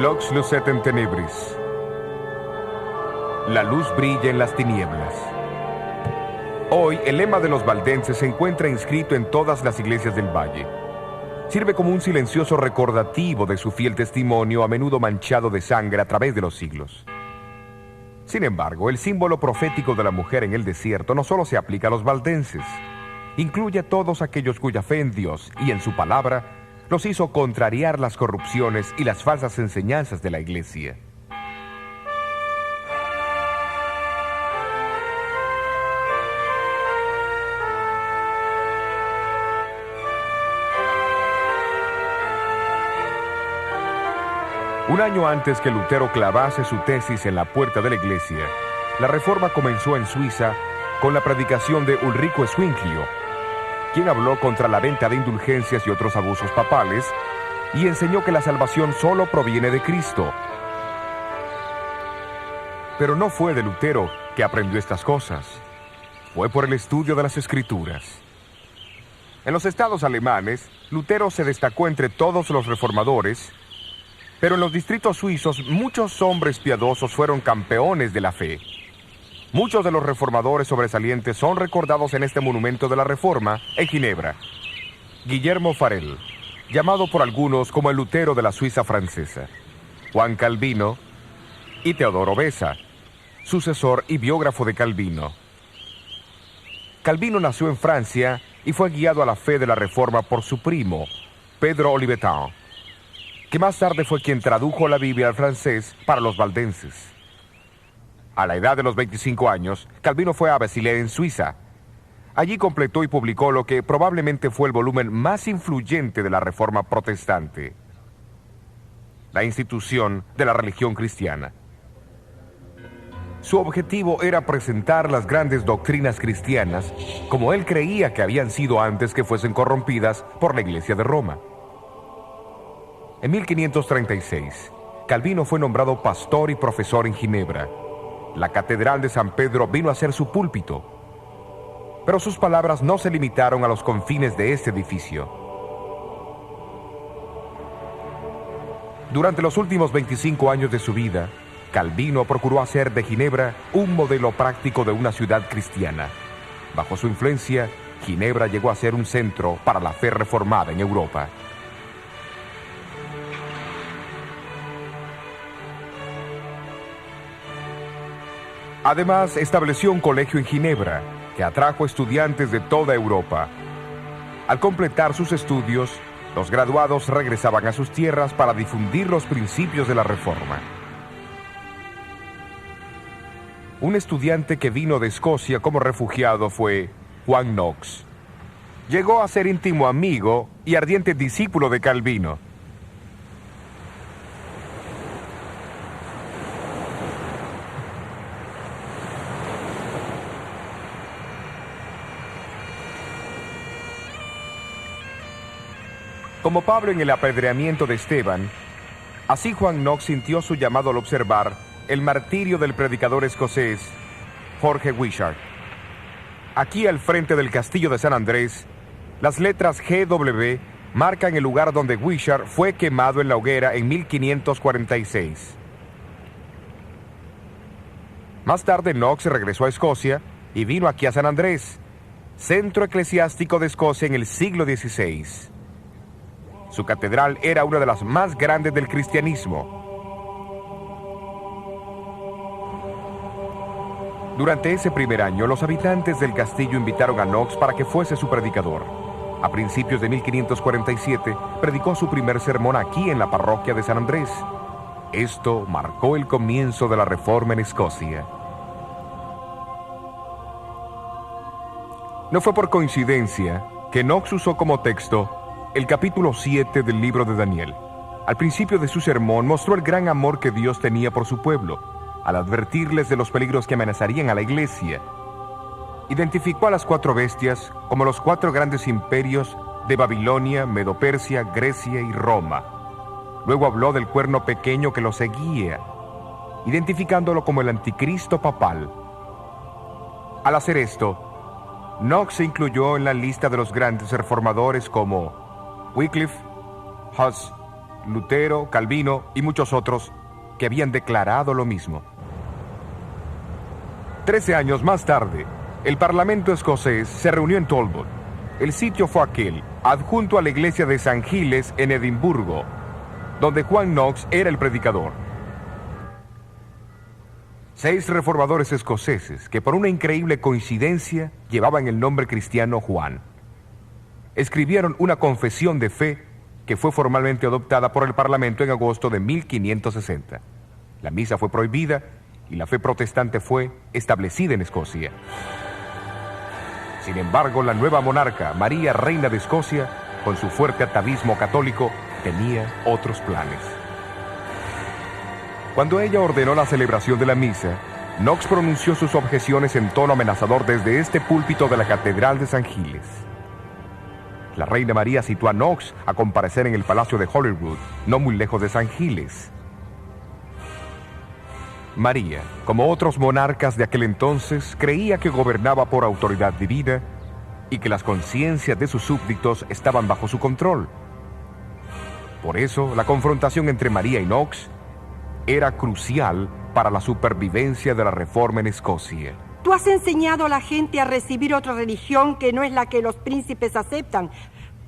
Lux lucet in tenebris. La luz brilla en las tinieblas. Hoy, el lema de los valdenses se encuentra inscrito en todas las iglesias del valle. Sirve como un silencioso recordativo de su fiel testimonio, a menudo manchado de sangre a través de los siglos. Sin embargo, el símbolo profético de la mujer en el desierto no solo se aplica a los valdenses, incluye a todos aquellos cuya fe en Dios y en su palabra los hizo contrariar las corrupciones y las falsas enseñanzas de la iglesia. Un año antes que Lutero clavase su tesis en la puerta de la iglesia, la Reforma comenzó en Suiza con la predicación de Ulrico Zwinglio, quien habló contra la venta de indulgencias y otros abusos papales y enseñó que la salvación solo proviene de Cristo. Pero no fue de Lutero que aprendió estas cosas, fue por el estudio de las Escrituras. En los estados alemanes, Lutero se destacó entre todos los reformadores, pero en los distritos suizos muchos hombres piadosos fueron campeones de la fe. Muchos de los reformadores sobresalientes son recordados en este monumento de la Reforma en Ginebra. Guillermo Farel, llamado por algunos como el Lutero de la Suiza francesa. Juan Calvino y Teodoro Beza, sucesor y biógrafo de Calvino. Calvino nació en Francia y fue guiado a la fe de la Reforma por su primo, Pedro Olivetan, que más tarde fue quien tradujo la Biblia al francés para los valdenses. A la edad de los 25 años, Calvino fue a Basilea en Suiza. Allí completó y publicó lo que probablemente fue el volumen más influyente de la Reforma protestante, la institución de la religión cristiana. Su objetivo era presentar las grandes doctrinas cristianas como él creía que habían sido antes que fuesen corrompidas por la Iglesia de Roma. En 1536, Calvino fue nombrado pastor y profesor en Ginebra. La Catedral de San Pedro vino a ser su púlpito. Pero sus palabras no se limitaron a los confines de este edificio. Durante los últimos 25 años de su vida, Calvino procuró hacer de Ginebra un modelo práctico de una ciudad cristiana. Bajo su influencia, Ginebra llegó a ser un centro para la fe reformada en Europa. Además, estableció un colegio en Ginebra que atrajo estudiantes de toda Europa. Al completar sus estudios, los graduados regresaban a sus tierras para difundir los principios de la Reforma. Un estudiante que vino de Escocia como refugiado fue Juan Knox. Llegó a ser íntimo amigo y ardiente discípulo de Calvino. Como Pablo en el apedreamiento de Esteban, así Juan Knox sintió su llamado al observar el martirio del predicador escocés Jorge Wishart. Aquí al frente del castillo de San Andrés, las letras GW marcan el lugar donde Wishart fue quemado en la hoguera en 1546. Más tarde Knox regresó a Escocia y vino aquí a San Andrés, centro eclesiástico de Escocia en el siglo XVI. Su catedral era una de las más grandes del cristianismo. Durante ese primer año, los habitantes del castillo invitaron a Knox para que fuese su predicador. A principios de 1547, predicó su primer sermón aquí en la parroquia de San Andrés. Esto marcó el comienzo de la Reforma en Escocia. No fue por coincidencia que Knox usó como texto el capítulo 7 del libro de Daniel. Al principio de su sermón mostró el gran amor que Dios tenía por su pueblo, al advertirles de los peligros que amenazarían a la iglesia. Identificó a las 4 bestias como los 4 grandes imperios de Babilonia, Medo-Persia, Grecia y Roma. Luego habló del cuerno pequeño que lo seguía, identificándolo como el anticristo papal. Al hacer esto, Knox se incluyó en la lista de los grandes reformadores como Wycliffe, Huss, Lutero, Calvino y muchos otros que habían declarado lo mismo. 13 años más tarde, el Parlamento escocés se reunió en Talbot. El sitio fue aquel, adjunto a la iglesia de San Giles en Edimburgo, donde Juan Knox era el predicador. 6 reformadores escoceses que por una increíble coincidencia llevaban el nombre cristiano Juan, escribieron una confesión de fe que fue formalmente adoptada por el Parlamento en agosto de 1560. La misa fue prohibida y la fe protestante fue establecida en Escocia. Sin embargo, la nueva monarca, María, reina de Escocia, con su fuerte atavismo católico, tenía otros planes. Cuando ella ordenó la celebración de la misa, Knox pronunció sus objeciones en tono amenazador desde este púlpito de la Catedral de San Giles. La reina María citó a Knox a comparecer en el Palacio de Holyrood, no muy lejos de San Giles. María, como otros monarcas de aquel entonces, creía que gobernaba por autoridad divina y que las conciencias de sus súbditos estaban bajo su control. Por eso, la confrontación entre María y Knox era crucial para la supervivencia de la reforma en Escocia. Tú has enseñado a la gente a recibir otra religión que no es la que los príncipes aceptan,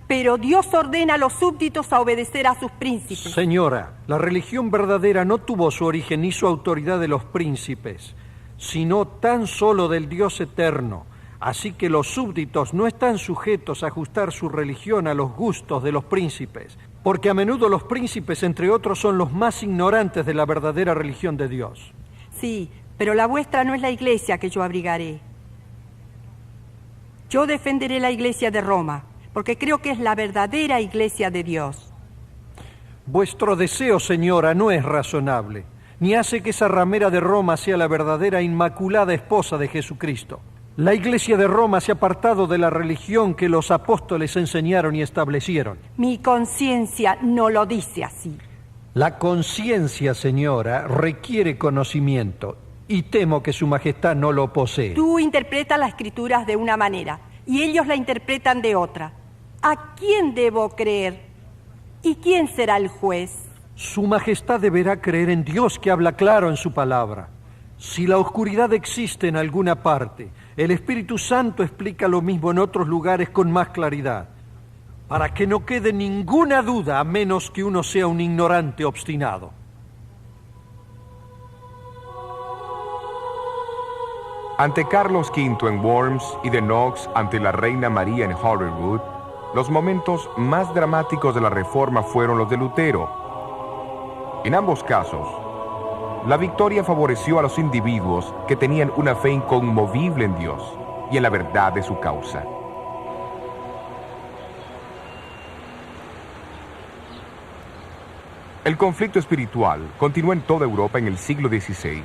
pero Dios ordena a los súbditos a obedecer a sus príncipes. Señora, la religión verdadera no tuvo su origen ni su autoridad de los príncipes, sino tan solo del Dios eterno. Así que los súbditos no están sujetos a ajustar su religión a los gustos de los príncipes, porque a menudo los príncipes, entre otros, son los más ignorantes de la verdadera religión de Dios. Sí, pero la vuestra no es la iglesia que yo abrigaré. Yo defenderé la iglesia de Roma, porque creo que es la verdadera iglesia de Dios. Vuestro deseo, señora, no es razonable, ni hace que esa ramera de Roma sea la verdadera inmaculada esposa de Jesucristo. La iglesia de Roma se ha apartado de la religión que los apóstoles enseñaron y establecieron. Mi conciencia no lo dice así. La conciencia, señora, requiere conocimiento, y temo que su majestad no lo posee. Tú interpretas las escrituras de una manera, y ellos la interpretan de otra. ¿A quién debo creer? ¿Y quién será el juez? Su majestad deberá creer en Dios, que habla claro en su palabra. Si la oscuridad existe en alguna parte, el Espíritu Santo explica lo mismo en otros lugares con más claridad, para que no quede ninguna duda, a menos que uno sea un ignorante obstinado. Ante Carlos V en Worms y de Knox ante la reina María en Holyrood, los momentos más dramáticos de la reforma fueron los de Lutero. En ambos casos, la victoria favoreció a los individuos que tenían una fe inconmovible en Dios y en la verdad de su causa. El conflicto espiritual continuó en toda Europa en el siglo XVI.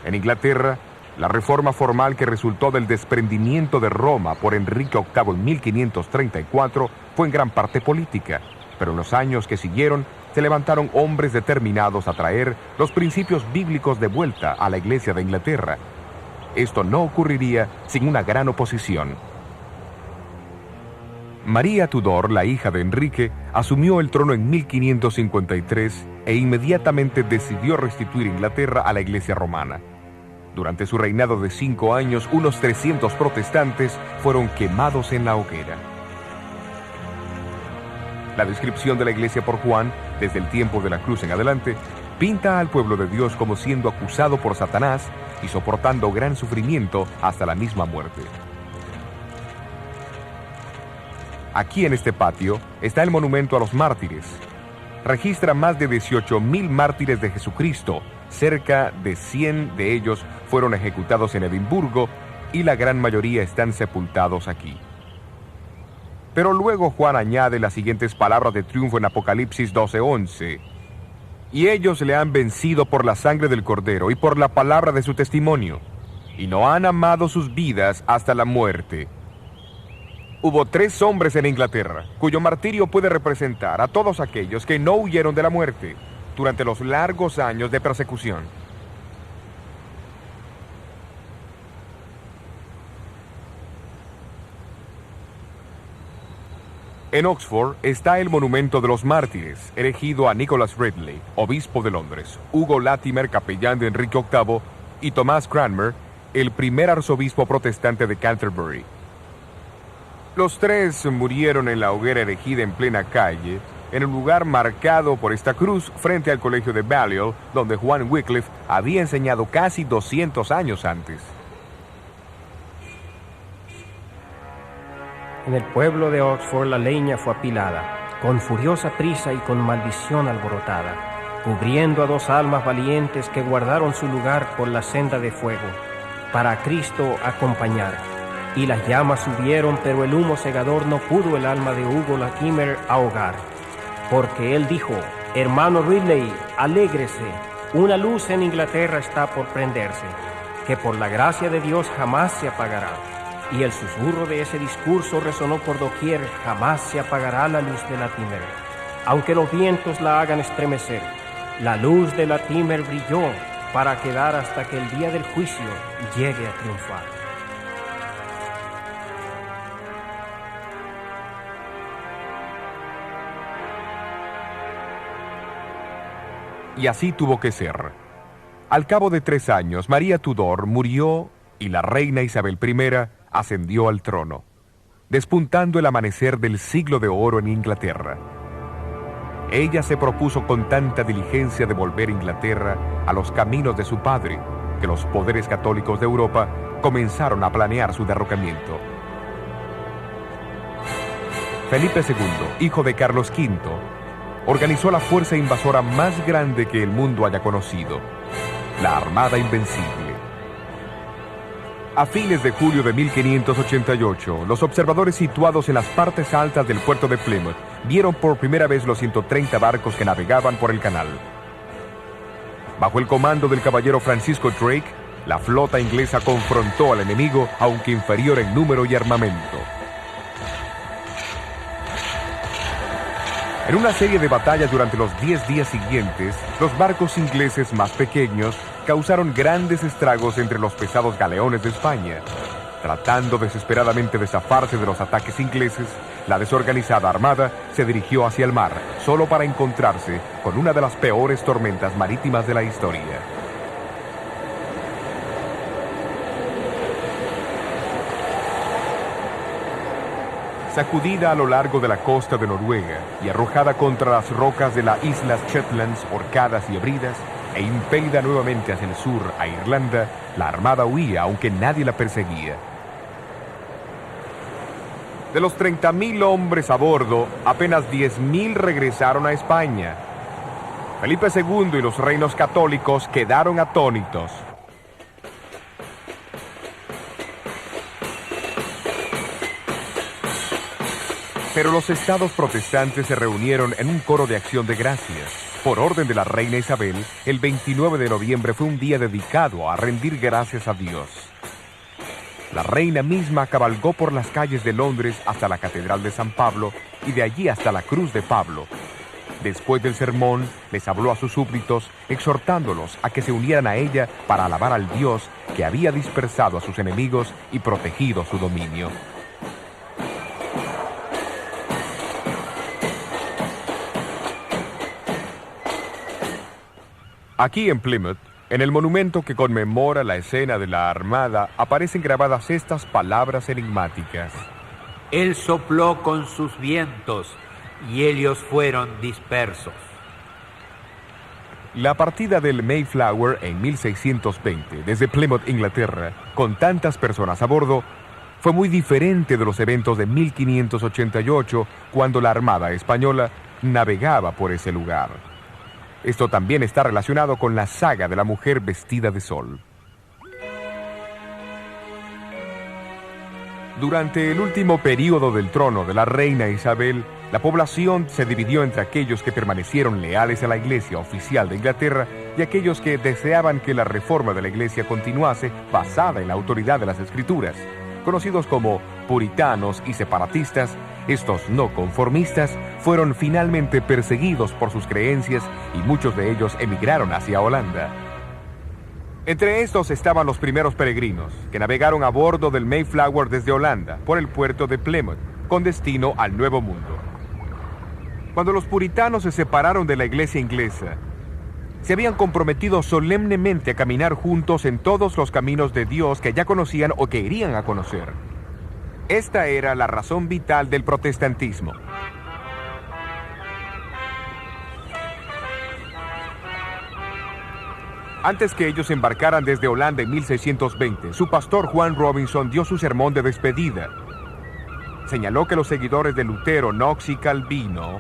En Inglaterra, la reforma formal que resultó del desprendimiento de Roma por Enrique VIII en 1534 fue en gran parte política, pero en los años que siguieron se levantaron hombres determinados a traer los principios bíblicos de vuelta a la Iglesia de Inglaterra. Esto no ocurriría sin una gran oposición. María Tudor, la hija de Enrique, asumió el trono en 1553 e inmediatamente decidió restituir Inglaterra a la Iglesia romana. Durante su reinado de 5 años, unos 300 protestantes fueron quemados en la hoguera. La descripción de la Iglesia por Juan, desde el tiempo de la cruz en adelante, pinta al pueblo de Dios como siendo acusado por Satanás y soportando gran sufrimiento hasta la misma muerte. Aquí en este patio está el monumento a los mártires. Registra más de 18,000 mártires de Jesucristo. Cerca de 100 de ellos fueron ejecutados en Edimburgo y la gran mayoría están sepultados aquí. Pero luego Juan añade las siguientes palabras de triunfo en Apocalipsis 12:11. Y ellos le han vencido por la sangre del Cordero y por la palabra de su testimonio, y no han amado sus vidas hasta la muerte. Hubo 3 hombres en Inglaterra, cuyo martirio puede representar a todos aquellos que no huyeron de la muerte durante los largos años de persecución. En Oxford está el monumento de los mártires, erigido a Nicholas Ridley, obispo de Londres, Hugo Latimer, capellán de Enrique VIII, y Thomas Cranmer, el primer arzobispo protestante de Canterbury. Los tres murieron en la hoguera erigida en plena calle, en el lugar marcado por esta cruz frente al colegio de Balliol, donde Juan Wycliffe había enseñado casi 200 años antes. En el pueblo de Oxford la leña fue apilada, con furiosa prisa y con maldición alborotada, cubriendo a 2 almas valientes que guardaron su lugar por la senda de fuego, para a Cristo acompañar. Y las llamas subieron, pero el humo cegador no pudo el alma de Hugo Latimer ahogar. Porque él dijo: hermano Ridley, alégrese, una luz en Inglaterra está por prenderse, que por la gracia de Dios jamás se apagará. Y el susurro de ese discurso resonó por doquier: jamás se apagará la luz de Latimer. Aunque los vientos la hagan estremecer, la luz de Latimer brilló para quedar hasta que el día del juicio llegue a triunfar. Y así tuvo que ser. Al cabo de 3 años, María Tudor murió y la reina Isabel I ascendió al trono, despuntando el amanecer del siglo de oro en Inglaterra. Ella se propuso con tanta diligencia devolver Inglaterra a los caminos de su padre, que los poderes católicos de Europa comenzaron a planear su derrocamiento. Felipe II, hijo de Carlos V, organizó la fuerza invasora más grande que el mundo haya conocido, la Armada Invencible. A fines de julio de 1588, los observadores situados en las partes altas del puerto de Plymouth vieron por primera vez los 130 barcos que navegaban por el canal. Bajo el comando del caballero Francisco Drake, la flota inglesa confrontó al enemigo, aunque inferior en número y armamento. En una serie de batallas durante los 10 días siguientes, los barcos ingleses más pequeños causaron grandes estragos entre los pesados galeones de España. Tratando desesperadamente de zafarse de los ataques ingleses, la desorganizada armada se dirigió hacia el mar, solo para encontrarse con una de las peores tormentas marítimas de la historia. Sacudida a lo largo de la costa de Noruega y arrojada contra las rocas de las Islas Shetlands, Orcadas y Hebridas, e impelida nuevamente hacia el sur a Irlanda, la armada huía, aunque nadie la perseguía. De los 30.000 hombres a bordo, apenas 10.000 regresaron a España. Felipe II y los reinos católicos quedaron atónitos. Pero los estados protestantes se reunieron en un coro de acción de gracias. Por orden de la reina Isabel, el 29 de noviembre fue un día dedicado a rendir gracias a Dios. La reina misma cabalgó por las calles de Londres hasta la Catedral de San Pablo y de allí hasta la Cruz de Pablo. Después del sermón, les habló a sus súbditos, exhortándolos a que se unieran a ella para alabar al Dios que había dispersado a sus enemigos y protegido su dominio. Aquí en Plymouth, en el monumento que conmemora la escena de la Armada, aparecen grabadas estas palabras enigmáticas. Él sopló con sus vientos y ellos fueron dispersos. La partida del Mayflower en 1620 desde Plymouth, Inglaterra, con tantas personas a bordo, fue muy diferente de los eventos de 1588, cuando la Armada española navegaba por ese lugar. Esto también está relacionado con la saga de la mujer vestida de sol. Durante el último período del trono de la reina Isabel, la población se dividió entre aquellos que permanecieron leales a la Iglesia oficial de Inglaterra y aquellos que deseaban que la reforma de la Iglesia continuase basada en la autoridad de las Escrituras. Conocidos como puritanos y separatistas, estos no conformistas fueron finalmente perseguidos por sus creencias y muchos de ellos emigraron hacia Holanda. Entre estos estaban los primeros peregrinos, que navegaron a bordo del Mayflower desde Holanda por el puerto de Plymouth, con destino al Nuevo Mundo. Cuando los puritanos se separaron de la iglesia inglesa, se habían comprometido solemnemente a caminar juntos en todos los caminos de Dios que ya conocían o que irían a conocer. Esta era la razón vital del protestantismo. Antes que ellos embarcaran desde Holanda en 1620, su pastor Juan Robinson dio su sermón de despedida. Señaló que los seguidores de Lutero, Knox y Calvino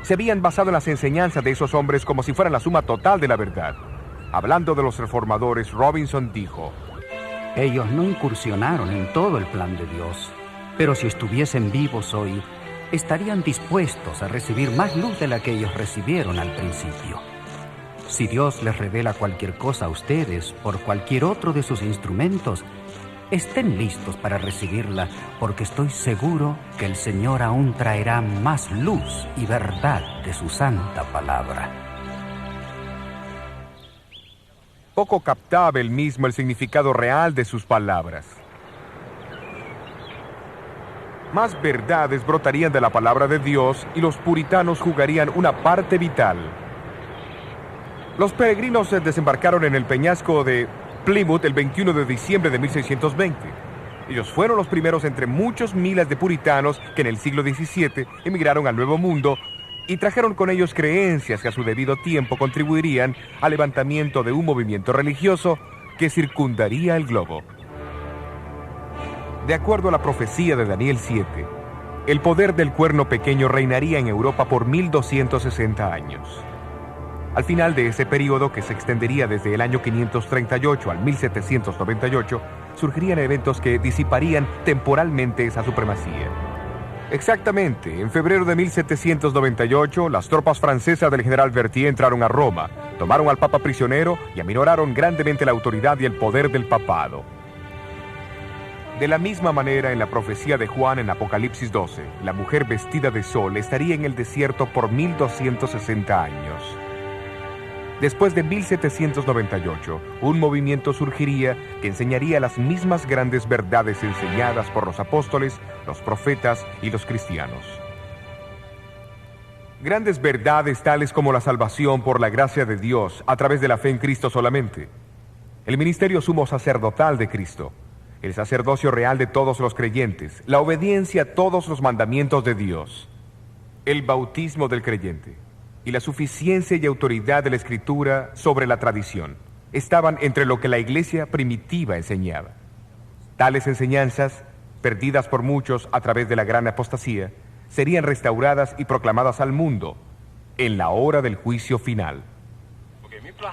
se habían basado en las enseñanzas de esos hombres como si fueran la suma total de la verdad. Hablando de los reformadores, Robinson dijo: ellos no incursionaron en todo el plan de Dios, pero si estuviesen vivos hoy, estarían dispuestos a recibir más luz de la que ellos recibieron al principio. Si Dios les revela cualquier cosa a ustedes por cualquier otro de sus instrumentos, estén listos para recibirla, porque estoy seguro que el Señor aún traerá más luz y verdad de su santa palabra. Poco captaba él mismo el significado real de sus palabras. Más verdades brotarían de la palabra de Dios y los puritanos jugarían una parte vital. Los peregrinos se desembarcaron en el peñasco de Plymouth el 21 de diciembre de 1620. Ellos fueron los primeros entre muchos miles de puritanos que en el siglo XVII emigraron al Nuevo Mundo y trajeron con ellos creencias que a su debido tiempo contribuirían al levantamiento de un movimiento religioso que circundaría el globo. De acuerdo a la profecía de Daniel 7, el poder del cuerno pequeño reinaría en Europa por 1260 años. Al final de ese periodo, que se extendería desde el año 538 al 1798, surgirían eventos que disiparían temporalmente esa supremacía. Exactamente, en febrero de 1798, las tropas francesas del general Berthier entraron a Roma, tomaron al Papa prisionero y aminoraron grandemente la autoridad y el poder del papado. De la misma manera, en la profecía de Juan en Apocalipsis 12, la mujer vestida de sol estaría en el desierto por 1260 años. Después de 1798, un movimiento surgiría que enseñaría las mismas grandes verdades enseñadas por los apóstoles, los profetas y los cristianos. Grandes verdades tales como la salvación por la gracia de Dios a través de la fe en Cristo solamente, el ministerio sumo sacerdotal de Cristo, el sacerdocio real de todos los creyentes, la obediencia a todos los mandamientos de Dios, el bautismo del creyente y la suficiencia y autoridad de la Escritura sobre la tradición estaban entre lo que la iglesia primitiva enseñaba. Tales enseñanzas, perdidas por muchos a través de la gran apostasía, serían restauradas y proclamadas al mundo en la hora del juicio final.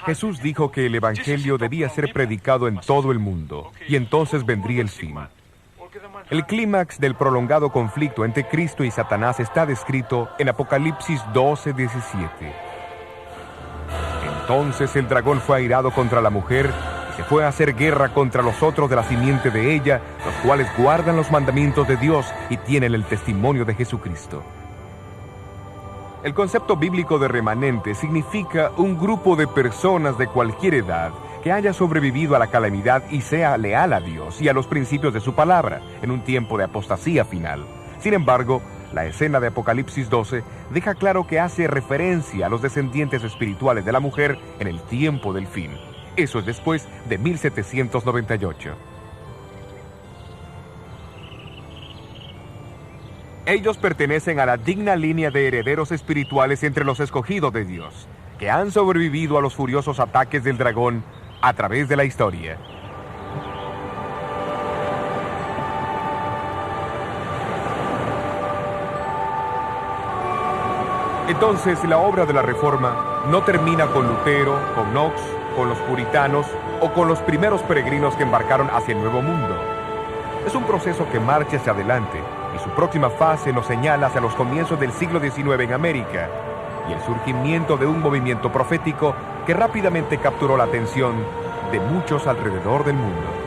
Jesús dijo que el Evangelio debía ser predicado en todo el mundo, y entonces vendría el fin. El clímax del prolongado conflicto entre Cristo y Satanás está descrito en Apocalipsis 12:17. Entonces el dragón fue airado contra la mujer y se fue a hacer guerra contra los otros de la simiente de ella, los cuales guardan los mandamientos de Dios y tienen el testimonio de Jesucristo. El concepto bíblico de remanente significa un grupo de personas de cualquier edad que haya sobrevivido a la calamidad y sea leal a Dios y a los principios de su palabra en un tiempo de apostasía final. Sin embargo, la escena de Apocalipsis 12 deja claro que hace referencia a los descendientes espirituales de la mujer en el tiempo del fin. Eso es después de 1798. Ellos pertenecen a la digna línea de herederos espirituales entre los escogidos de Dios, que han sobrevivido a los furiosos ataques del dragón a través de la historia. Entonces, la obra de la Reforma no termina con Lutero, con Knox, con los puritanos o con los primeros peregrinos que embarcaron hacia el Nuevo Mundo. Es un proceso que marcha hacia adelante y su próxima fase nos señala hacia los comienzos del siglo XIX en América y el surgimiento de un movimiento profético que rápidamente capturó la atención de muchos alrededor del mundo.